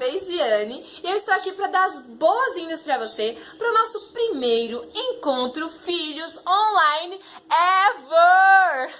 vez Viane e eu estou aqui para dar as boas-vindas para você para o nosso primeiro encontro Filhos Online Ever!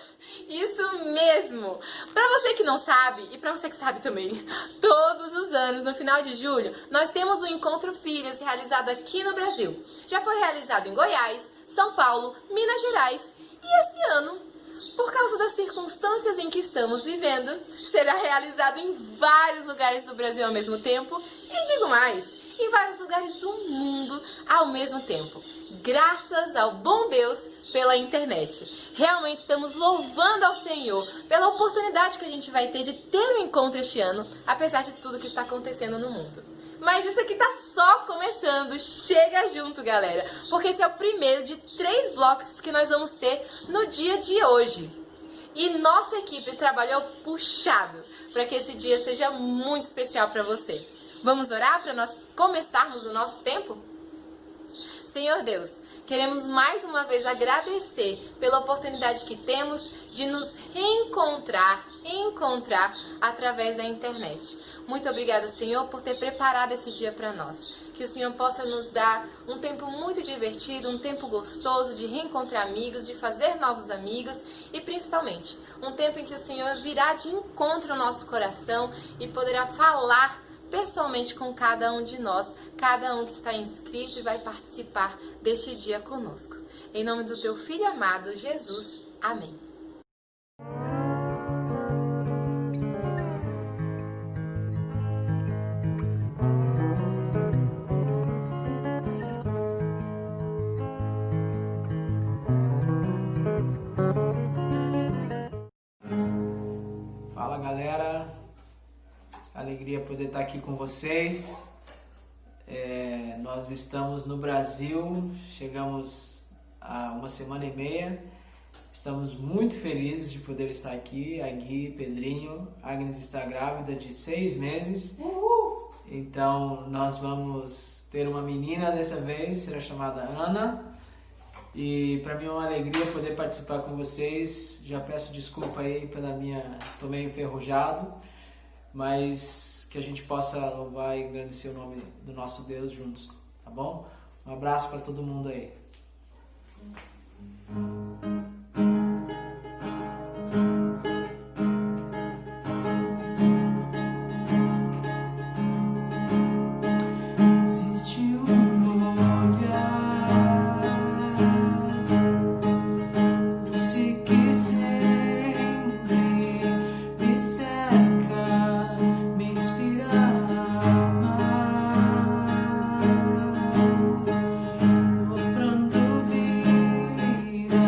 Isso mesmo! Para você que não sabe e para você que sabe também, todos os anos, no final de julho, nós temos o Encontro Filhos realizado aqui no Brasil. Já foi realizado em Goiás, São Paulo, Minas Gerais e esse ano, por causa das circunstâncias em que estamos vivendo, será realizado em vários lugares do Brasil ao mesmo tempo e, digo mais, em vários lugares do mundo ao mesmo tempo. Graças ao bom Deus pela internet. Realmente estamos louvando ao Senhor pela oportunidade que a gente vai ter de ter um encontro este ano, apesar de tudo que está acontecendo no mundo. Mas isso aqui tá só começando, chega junto, galera, porque esse é o primeiro de 3 blocos que nós vamos ter no dia de hoje. E nossa equipe trabalhou puxado para que esse dia seja muito especial para você. Vamos orar para nós começarmos o nosso tempo? Senhor Deus, queremos mais uma vez agradecer pela oportunidade que temos de nos encontrar através da internet. Muito obrigada, Senhor, por ter preparado esse dia para nós. Que o Senhor possa nos dar um tempo muito divertido, um tempo gostoso de reencontrar amigos, de fazer novos amigos e, principalmente, um tempo em que o Senhor virá de encontro ao nosso coração e poderá falar pessoalmente com cada um de nós, cada um que está inscrito e vai participar deste dia conosco. Em nome do Teu Filho amado, Jesus. Amém. Fala, galera, alegria poder estar aqui com vocês. Nós estamos no Brasil, chegamos há uma semana e meia, estamos muito felizes de poder estar aqui. A Gui, Pedrinho, Agnes está grávida de 6 meses, então nós vamos ter uma menina dessa vez, será chamada Ana. E para mim é uma alegria poder participar com vocês. Já peço desculpa aí tô meio enferrujado, mas que a gente possa louvar e agradecer o nome do nosso Deus juntos, tá bom? Um abraço para todo mundo aí. Vida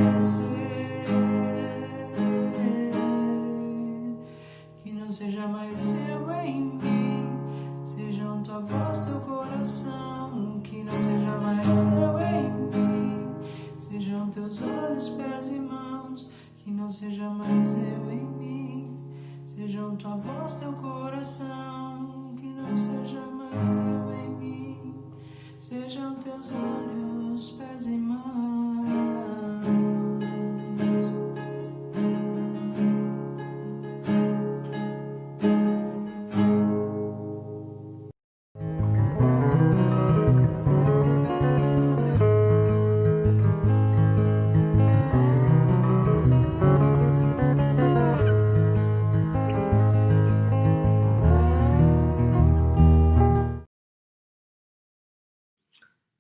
esquecer, que não seja mais eu em mim, sejam tua voz, teu coração, que não seja mais eu em mim, sejam teus olhos, pés e mãos, que não seja mais eu em mim, sejam tua voz, teu coração, que não seja mais eu em mim, sejam teus olhos, pés e mãos.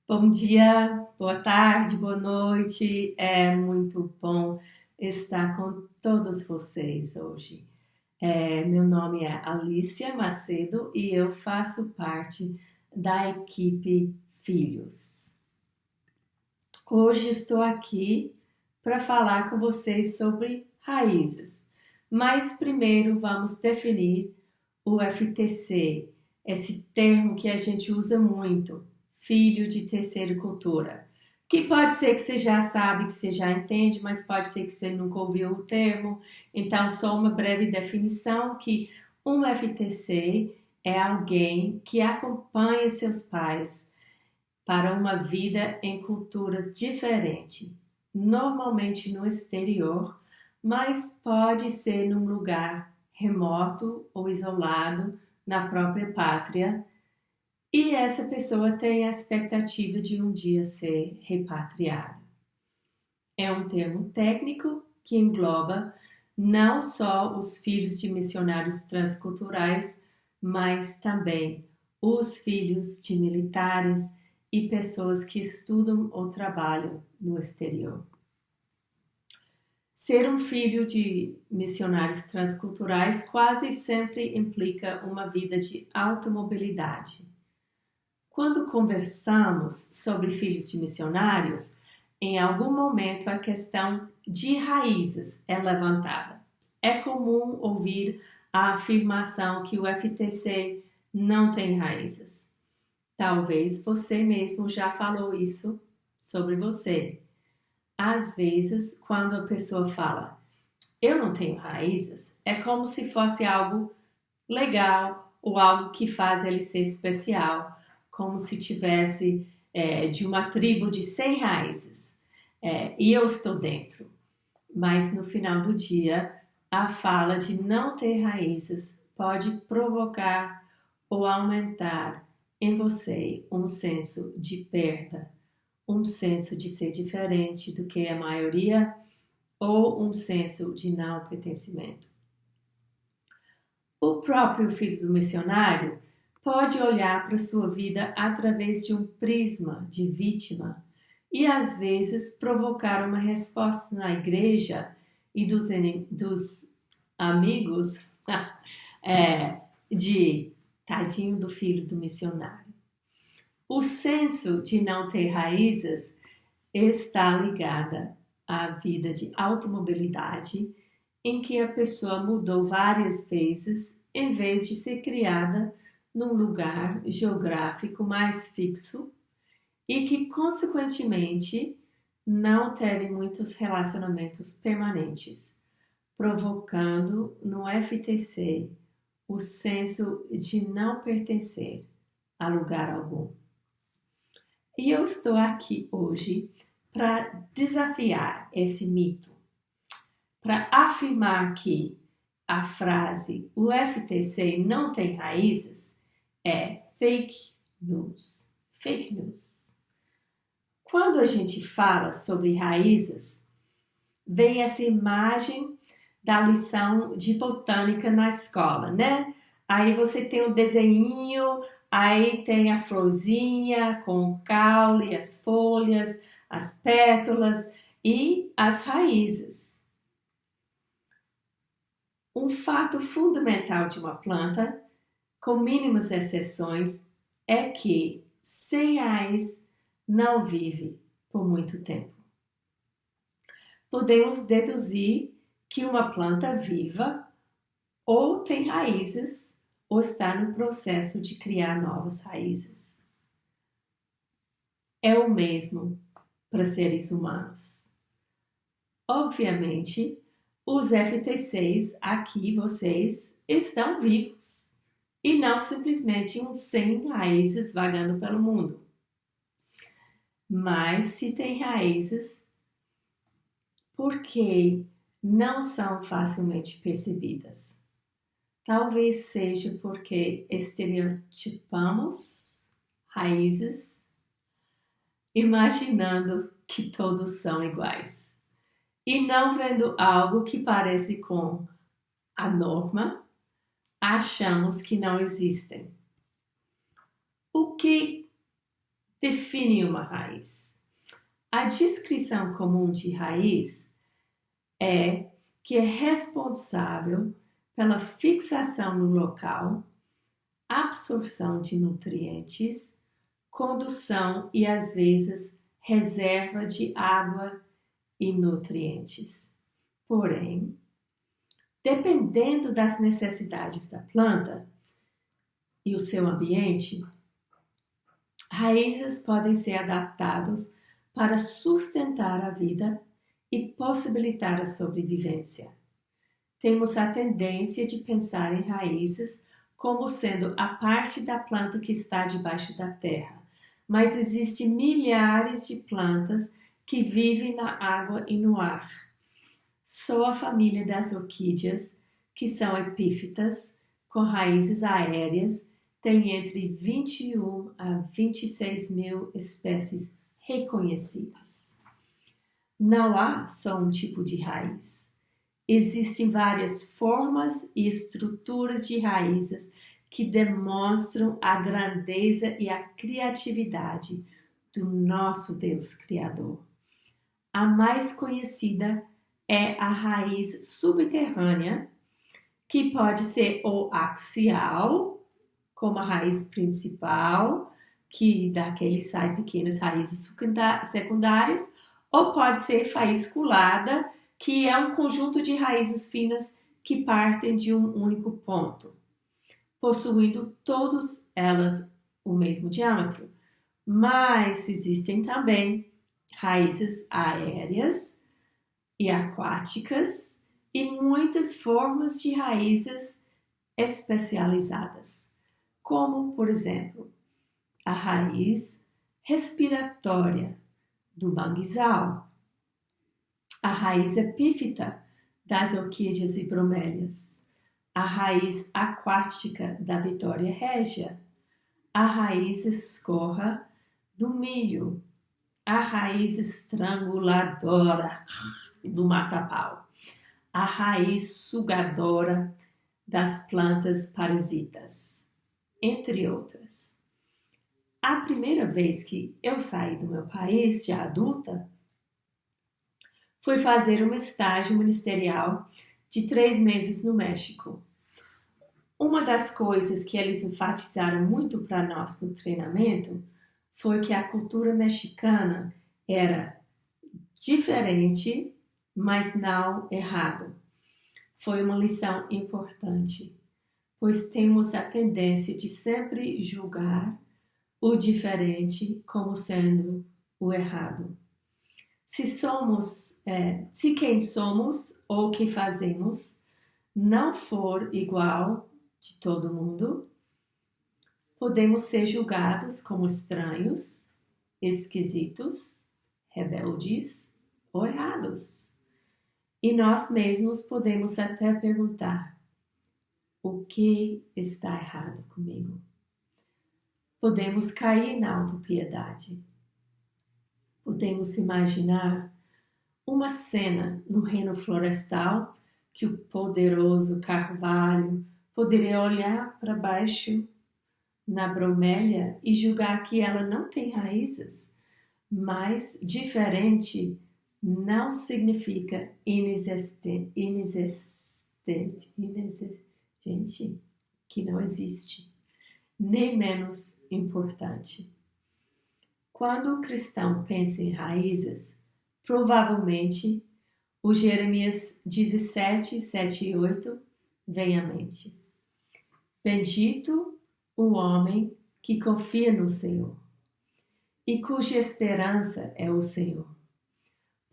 Bom dia, boa tarde, boa noite. É muito bom estar com todos vocês hoje. Meu nome é Alicia Macedo e eu faço parte da equipe Filhos. Hoje estou aqui para falar com vocês sobre raízes, mas primeiro vamos definir o FTC, esse termo que a gente usa muito. Filho de terceira cultura, que pode ser que você já sabe, que você já entende, mas pode ser que você nunca ouviu o termo. Então, só uma breve definição, que um FTC é alguém que acompanha seus pais para uma vida em culturas diferentes, normalmente no exterior, mas pode ser num lugar remoto ou isolado na própria pátria. E essa pessoa tem a expectativa de um dia ser repatriada. É um termo técnico que engloba não só os filhos de missionários transculturais, mas também os filhos de militares e pessoas que estudam ou trabalham no exterior. Ser um filho de missionários transculturais quase sempre implica uma vida de automobilidade. Quando conversamos sobre filhos de missionários, em algum momento a questão de raízes é levantada. É comum ouvir a afirmação que o FTC não tem raízes. Talvez você mesmo já falou isso sobre você. Às vezes, quando a pessoa fala, eu não tenho raízes, é como se fosse algo legal ou algo que faz ele ser especial, como se tivesse de uma tribo de 100 raízes, e eu estou dentro. Mas no final do dia, a fala de não ter raízes pode provocar ou aumentar em você um senso de perda, um senso de ser diferente do que a maioria ou um senso de não pertencimento. O próprio filho do missionário pode olhar para sua vida através de um prisma de vítima e, às vezes, provocar uma resposta na igreja e dos amigos de tadinho do filho do missionário. O senso de não ter raízes está ligada à vida de automobilidade, em que a pessoa mudou várias vezes em vez de ser criada num lugar geográfico mais fixo e que, consequentemente, não teve muitos relacionamentos permanentes, provocando no FTC o senso de não pertencer a lugar algum. E eu estou aqui hoje para desafiar esse mito, para afirmar que a frase "o FTC não tem raízes" é fake news. Fake news. Quando a gente fala sobre raízes, vem essa imagem da lição de botânica na escola, né? Aí você tem o desenhinho, aí tem a florzinha com o caule, as folhas, as pétalas e as raízes. Um fato fundamental de uma planta, com mínimas exceções, é que sem raiz não vive por muito tempo. podemos deduzir que uma planta viva ou tem raízes ou está no processo de criar novas raízes. É o mesmo para seres humanos. Obviamente, os FT6 aqui, vocês estão vivos e não simplesmente uns 100 raízes vagando pelo mundo. Mas se tem raízes, porque não são facilmente percebidas. Talvez seja porque estereotipamos raízes, imaginando que todos são iguais. E não vendo algo que parece com a norma, achamos que não existem. O que define uma raiz? A descrição comum de raiz é que é responsável pela fixação no local, absorção de nutrientes, condução e, às vezes, reserva de água e nutrientes. Porém, dependendo das necessidades da planta e o seu ambiente, raízes podem ser adaptadas para sustentar a vida e possibilitar a sobrevivência. Temos a tendência de pensar em raízes como sendo a parte da planta que está debaixo da terra, mas existem milhares de plantas que vivem na água e no ar. Só a família das orquídeas, que são epífitas, com raízes aéreas, tem entre 21 a 26 mil espécies reconhecidas. Não há só um tipo de raiz. Existem várias formas e estruturas de raízes que demonstram a grandeza e a criatividade do nosso Deus Criador. A mais conhecida é a raiz subterrânea, que pode ser ou axial, como a raiz principal, que daquele sai pequenas raízes secundárias, ou pode ser faisculada, que é um conjunto de raízes finas que partem de um único ponto, possuindo todas elas o mesmo diâmetro. Mas existem também raízes aéreas e aquáticas e muitas formas de raízes especializadas, como, por exemplo, a raiz respiratória do manguezal, a raiz epífita das orquídeas e bromélias, a raiz aquática da Vitória régia, a raiz escorra do milho, a raiz estranguladora do mata-pau, a raiz sugadora das plantas parasitas, entre outras. A primeira vez que eu saí do meu país, já adulta, foi fazer um estágio ministerial de 3 meses no México. Uma das coisas que eles enfatizaram muito para nós no treinamento foi que a cultura mexicana era diferente, mas não errado. Foi uma lição importante, pois temos a tendência de sempre julgar o diferente como sendo o errado. Se quem somos ou o que fazemos não for igual de todo mundo, podemos ser julgados como estranhos, esquisitos, rebeldes ou errados. E nós mesmos podemos até perguntar: o que está errado comigo? Podemos cair na autopiedade. Podemos imaginar uma cena no reino florestal que o poderoso carvalho poderia olhar para baixo na bromélia e julgar que ela não tem raízes, mas diferente não significa inexistente, que não existe, nem menos importante. Quando o cristão pensa em raízes, provavelmente O Jeremias 17, 7 e 8 vem à mente. Bendito o homem que confia no Senhor e cuja esperança é o Senhor,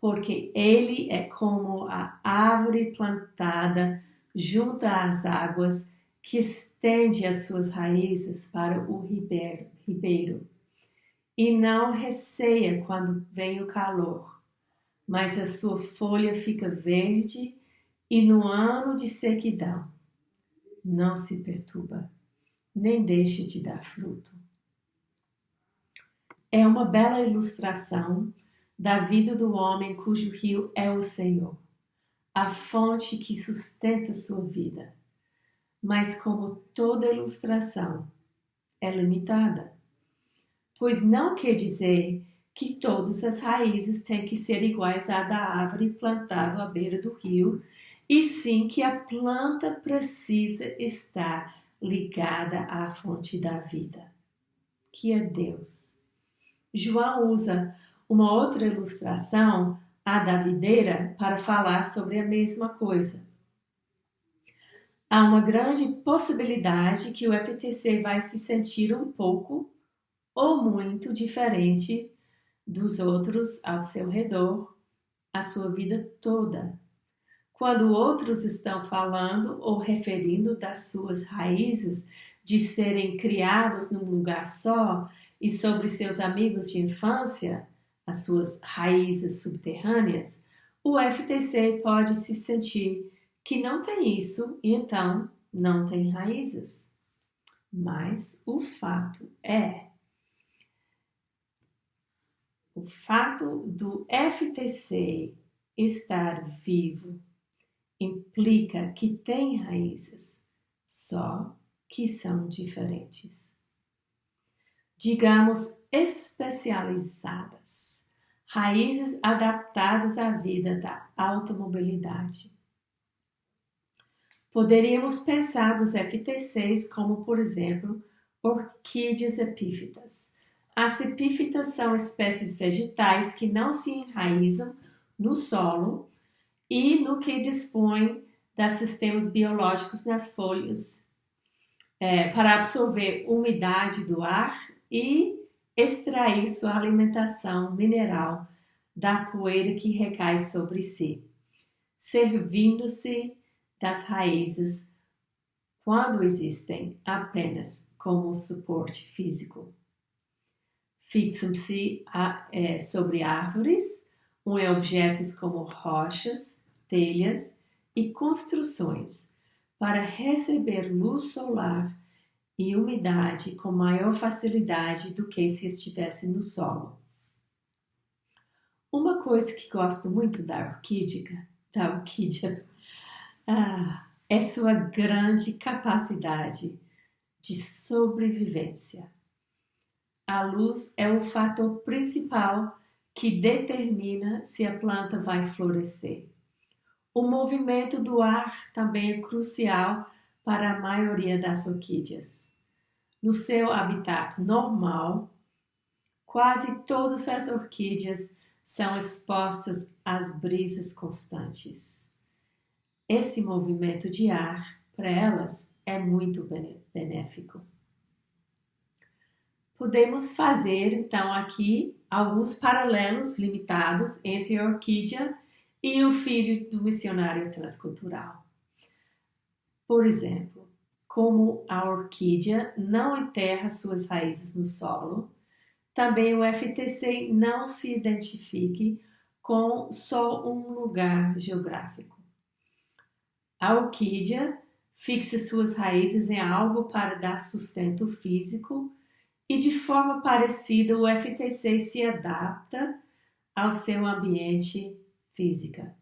porque ele é como a árvore plantada junto às águas que estende as suas raízes para o ribeiro e não receia quando vem o calor, mas a sua folha fica verde e no ano de sequidão não se perturba, nem deixa de dar fruto. É uma bela ilustração da vida do homem cujo rio é o Senhor, a fonte que sustenta sua vida. Mas como toda ilustração é limitada, pois não quer dizer que todas as raízes têm que ser iguais à da árvore plantada à beira do rio, e sim que a planta precisa estar ligada à fonte da vida, que é Deus. João usa uma outra ilustração, a da videira, para falar sobre a mesma coisa. Há uma grande possibilidade que o FTC vai se sentir um pouco ou muito diferente dos outros ao seu redor a sua vida toda. Quando outros estão falando ou referindo das suas raízes de serem criados num lugar só e sobre seus amigos de infância, as suas raízes subterrâneas, o FTC pode se sentir que não tem isso e então não tem raízes. Mas o fato do FTC estar vivo implica que tem raízes, só que são diferentes. Digamos especializadas, raízes adaptadas à vida da automobilidade. Poderíamos pensar dos FTCs como, por exemplo, orquídeas epífitas. As epífitas são espécies vegetais que não se enraizam no solo e no que dispõem dos sistemas biológicos nas folhas para absorver umidade do ar e extrair sua alimentação mineral da poeira que recai sobre si, servindo-se das raízes quando existem apenas como suporte físico. Fixam-se sobre árvores ou em objetos como rochas, telhas e construções para receber luz solar e umidade com maior facilidade do que se estivesse no solo. Uma coisa que gosto muito da orquídea é sua grande capacidade de sobrevivência. A luz é o fator principal que determina se a planta vai florescer. O movimento do ar também é crucial para a maioria das orquídeas. No seu habitat normal, quase todas as orquídeas são expostas às brisas constantes. Esse movimento de ar, para elas, é muito benéfico. Podemos fazer, então, aqui alguns paralelos limitados entre a orquídea e o filho do missionário transcultural. Por exemplo, como a orquídea não enterra suas raízes no solo, também o FTC não se identifique com só um lugar geográfico. A orquídea fixa suas raízes em algo para dar sustento físico e de forma parecida o FTC se adapta ao seu ambiente física,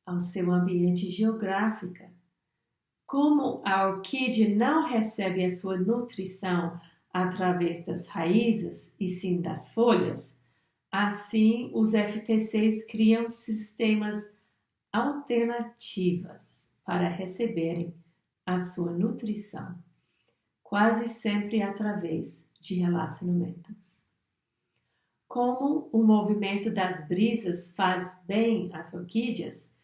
ao seu ambiente geográfico. Como a orquídea não recebe a sua nutrição através das raízes e sim das folhas, assim os FTCs criam sistemas alternativos para receberem a sua nutrição, quase sempre através de relacionamentos. Como o movimento das brisas faz bem às orquídeas,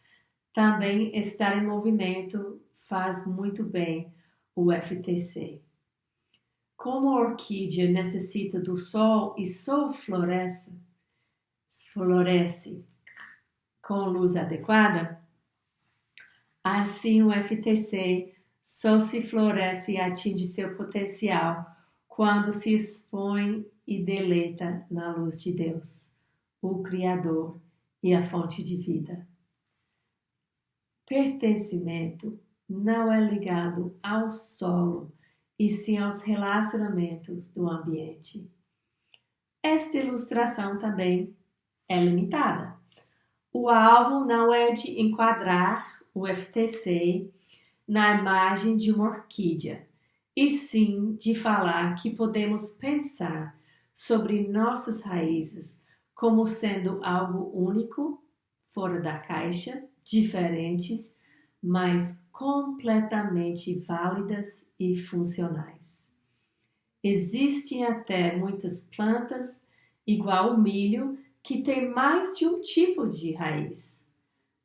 também estar em movimento faz muito bem o FTC. Como a orquídea necessita do sol e só floresce com luz adequada, assim o FTC só se floresce e atinge seu potencial quando se expõe e deleita na luz de Deus, o Criador e a fonte de vida. Pertencimento não é ligado ao solo, e sim aos relacionamentos do ambiente. Esta ilustração também é limitada. O alvo não é de enquadrar o FTC na imagem de uma orquídea, e sim de falar que podemos pensar sobre nossas raízes como sendo algo único, fora da caixa, diferentes, mas completamente válidas e funcionais. Existem até muitas plantas, igual o milho, que têm mais de um tipo de raiz.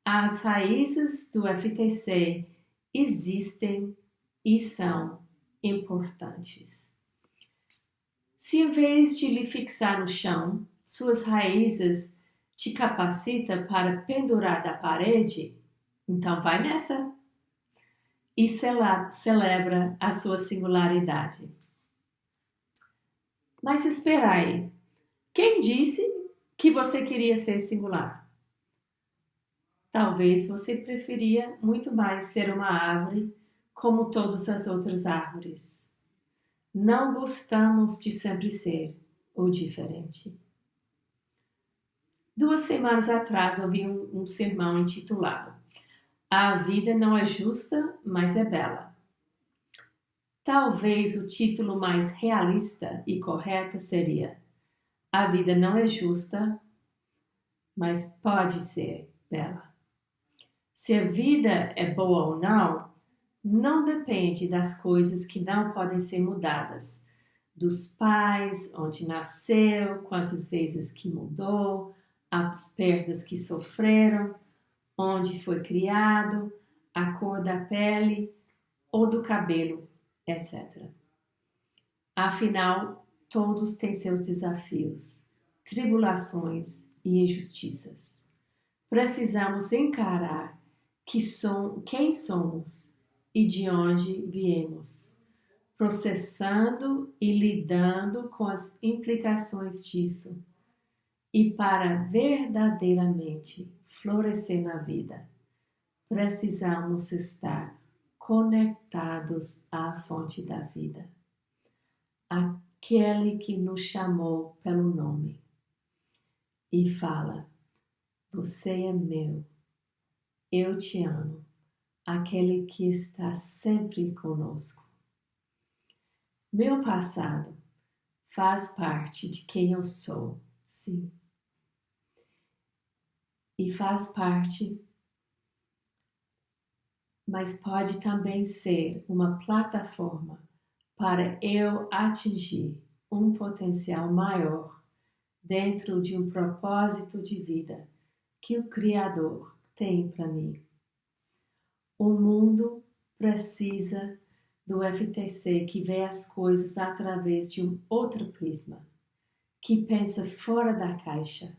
As raízes do FTC existem e são importantes. Se em vez de lhe fixar no chão, suas raízes te capacitam para pendurar da parede, então vai nessa e celebra a sua singularidade. Mas espera aí, quem disse que você queria ser singular? Talvez você preferia muito mais ser uma árvore como todas as outras árvores. Não gostamos de sempre ser o diferente. 2 semanas atrás ouvi um sermão intitulado A Vida Não é Justa, mas é Bela. Talvez o título mais realista e correto seria A Vida Não é Justa, mas pode ser bela. Se a vida é boa ou não depende das coisas que não podem ser mudadas, dos pais, onde nasceu, quantas vezes que mudou, as perdas que sofreram, onde foi criado, a cor da pele ou do cabelo, etc. Afinal, todos têm seus desafios, tribulações e injustiças. Precisamos encarar quem somos e de onde viemos, processando e lidando com as implicações disso. E para verdadeiramente florescer na vida, precisamos estar conectados à fonte da vida, aquele que nos chamou pelo nome e fala: você é meu, eu te amo, aquele que está sempre conosco. Meu passado faz parte de quem eu sou, sim. E faz parte, mas pode também ser uma plataforma para eu atingir um potencial maior dentro de um propósito de vida que o Criador tem para mim. O mundo precisa do FTC que vê as coisas através de um outro prisma, que pensa fora da caixa,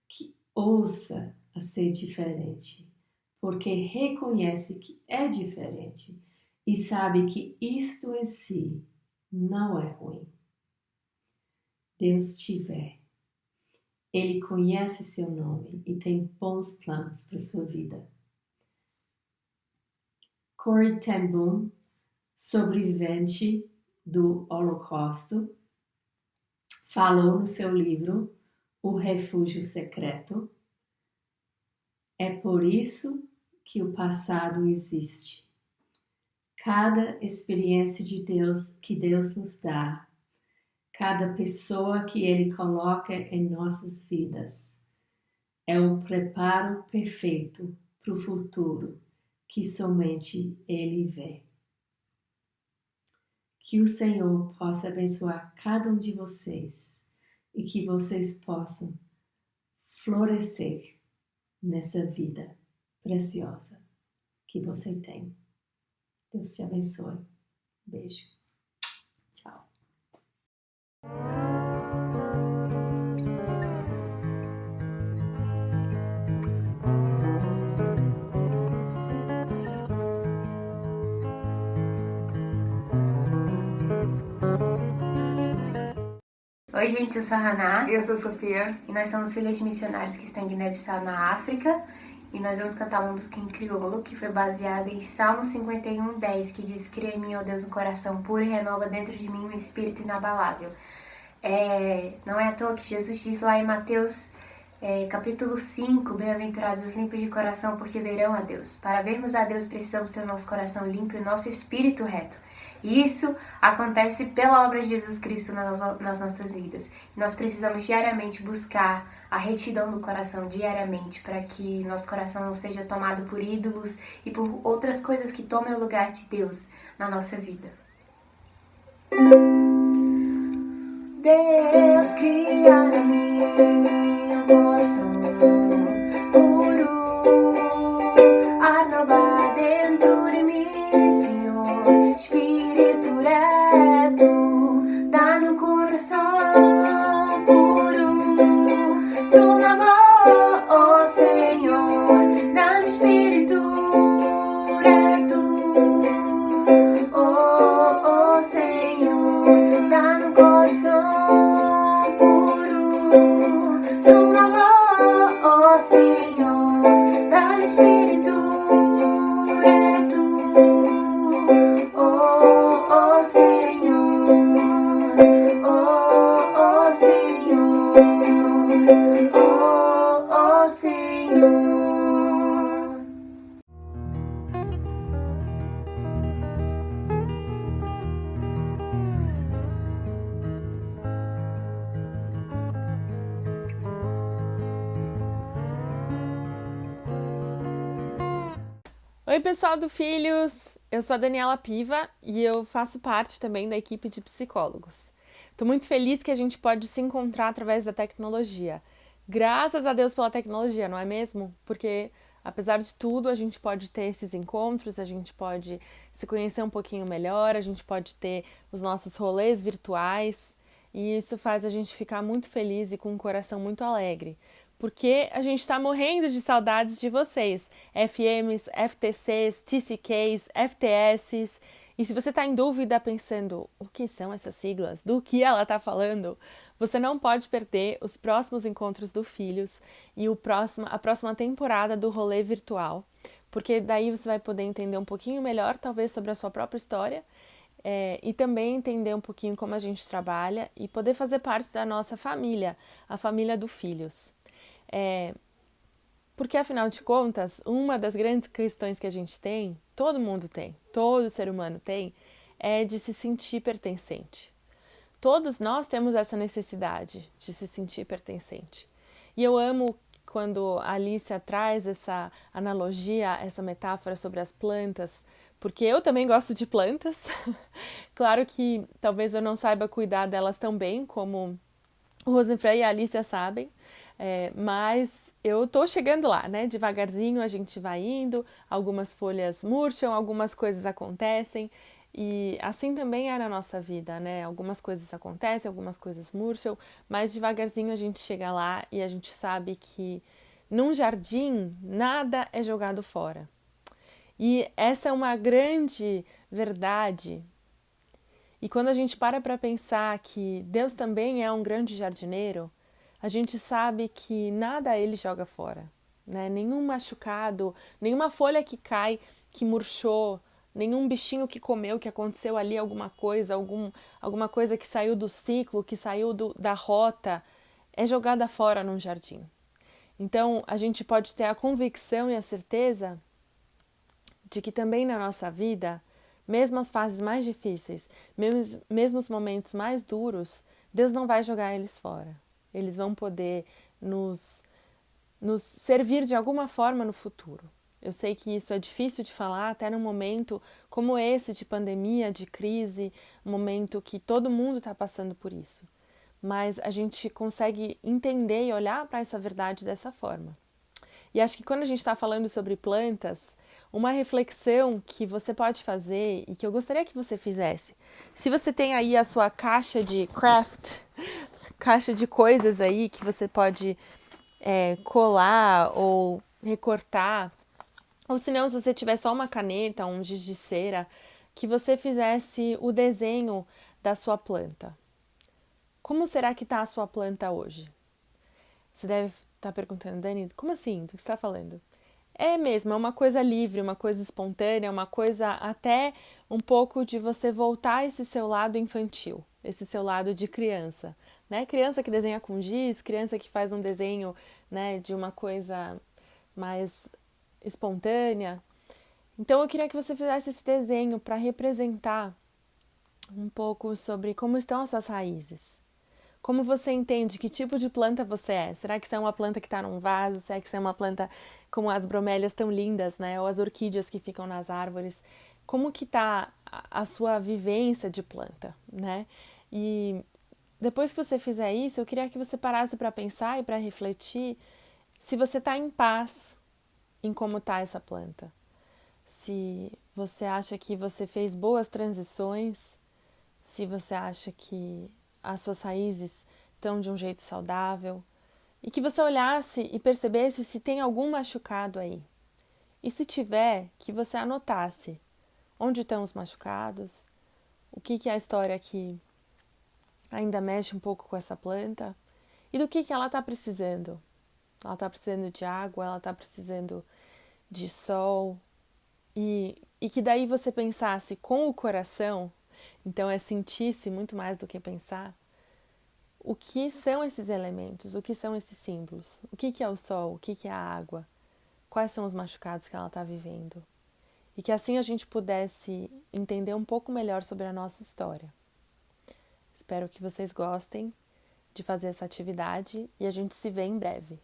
que ouça a ser diferente, porque reconhece que é diferente e sabe que isto em si não é ruim. Deus te vê. Ele conhece seu nome e tem bons planos para sua vida. Corrie ten Boom, sobrevivente do Holocausto, falou no seu livro O Refúgio Secreto: é por isso que o passado existe. Cada experiência de Deus que Deus nos dá, cada pessoa que Ele coloca em nossas vidas, é o preparo perfeito para o futuro que somente Ele vê. Que o Senhor possa abençoar cada um de vocês e que vocês possam florescer nessa vida preciosa que você tem. Deus te abençoe. Beijo. Tchau. Oi gente, eu sou a Haná. Eu sou a Sofia. E nós somos filhas de missionários que estão em Guiné-Bissau, na África. E nós vamos cantar uma música em crioulo que foi baseada em Salmo 51:10, que diz: Cria em mim, ó Deus, um coração puro e renova dentro de mim um espírito inabalável. Não é à toa que Jesus diz lá em Mateus capítulo 5, bem-aventurados os limpos de coração, porque verão a Deus. Para vermos a Deus, precisamos ter o nosso coração limpo e o nosso espírito reto. E isso acontece pela obra de Jesus Cristo nas nossas vidas. Nós precisamos diariamente buscar a retidão do coração, diariamente, para que nosso coração não seja tomado por ídolos e por outras coisas que tomem o lugar de Deus na nossa vida. Deus cria em mim um coração puro, renova dentro de mim, Senhor, Espírito reto, dá-me um coração puro, sou amor, ó Senhor, dá-me Espírito reto, ó Senhor, dá-me um coração puro, sou amor, ó Senhor, dá-me Espírito reto, ó Senhor, ó Senhor, ó Senhor. Oi pessoal do Filhos, eu sou a Daniela Piva e eu faço parte também da equipe de psicólogos. Estou muito feliz que a gente pode se encontrar através da tecnologia. Graças a Deus pela tecnologia, não é mesmo? Porque apesar de tudo a gente pode ter esses encontros, a gente pode se conhecer um pouquinho melhor, a gente pode ter os nossos rolês virtuais e isso faz a gente ficar muito feliz e com um coração muito alegre. Porque a gente está morrendo de saudades de vocês, FMs, FTCs, TCKs, FTSs. E se você está em dúvida pensando o que são essas siglas, do que ela está falando, você não pode perder os próximos encontros do Filhos e a próxima temporada do Rolê Virtual, porque daí você vai poder entender um pouquinho melhor, talvez, sobre a sua própria história e também entender um pouquinho como a gente trabalha e poder fazer parte da nossa família, a família do Filhos. Porque, afinal de contas, uma das grandes questões que a gente tem, todo mundo tem, todo ser humano tem, é de se sentir pertencente. Todos nós temos essa necessidade de se sentir pertencente. E eu amo quando a Alicia traz essa analogia, essa metáfora sobre as plantas, porque eu também gosto de plantas. Claro que talvez eu não saiba cuidar delas tão bem como o Rosenfrei e a Alicia sabem, mas eu tô chegando lá, né? Devagarzinho a gente vai indo, algumas folhas murcham, algumas coisas acontecem e assim também é na nossa vida, né? Algumas coisas acontecem, algumas coisas murcham, mas devagarzinho a gente chega lá e a gente sabe que num jardim nada é jogado fora. E essa é uma grande verdade. E quando a gente para pensar que Deus também é um grande jardineiro, a gente sabe que nada ele joga fora, né? Nenhum machucado, nenhuma folha que cai, que murchou, nenhum bichinho que comeu, que aconteceu ali alguma coisa que saiu do ciclo, que saiu da rota, é jogada fora num jardim. Então, a gente pode ter a convicção e a certeza de que também na nossa vida, mesmo as fases mais difíceis, mesmo os momentos mais duros, Deus não vai jogar eles fora. Eles vão poder nos servir de alguma forma no futuro. Eu sei que isso é difícil de falar até num momento como esse de pandemia, de crise, um momento que todo mundo está passando por isso. mas a gente consegue entender e olhar para essa verdade dessa forma. E acho que quando a gente está falando sobre plantas, uma reflexão que você pode fazer e que eu gostaria que você fizesse, se você tem aí a sua caixa de craft, caixa de coisas aí que você pode colar ou recortar, ou se não, se você tiver só uma caneta, um giz de cera, que você fizesse o desenho da sua planta. Como será que está a sua planta hoje? Você deve estar perguntando, Dani, como assim? Do que você está falando? É mesmo, é uma coisa livre, uma coisa espontânea, uma coisa até um pouco de você voltar a esse seu lado infantil, esse seu lado de criança, né? Criança que desenha com giz, criança que faz um desenho, né, de uma coisa mais espontânea. Então eu queria que você fizesse esse desenho para representar um pouco sobre como estão as suas raízes. Como você entende que tipo de planta você é? Será que você é uma planta que está num vaso? Será que você é uma planta como as bromélias tão lindas, né? Ou as orquídeas que ficam nas árvores? Como que está a sua vivência de planta, né? E depois que você fizer isso, eu queria que você parasse para pensar e para refletir se você está em paz em como está essa planta. Se você acha que você fez boas transições, se você acha que as suas raízes estão de um jeito saudável, e que você olhasse e percebesse se tem algum machucado aí. E se tiver, que você anotasse onde estão os machucados, o que é a história que ainda mexe um pouco com essa planta, e do que ela está precisando. Ela está precisando de água, ela está precisando de sol, e que daí você pensasse com o coração, então é sentir-se muito mais do que pensar, o que são esses elementos, o que são esses símbolos, o que é o sol, o que é a água, quais são os machucados que ela está vivendo. E que assim a gente pudesse entender um pouco melhor sobre a nossa história. Espero que vocês gostem de fazer essa atividade e a gente se vê em breve.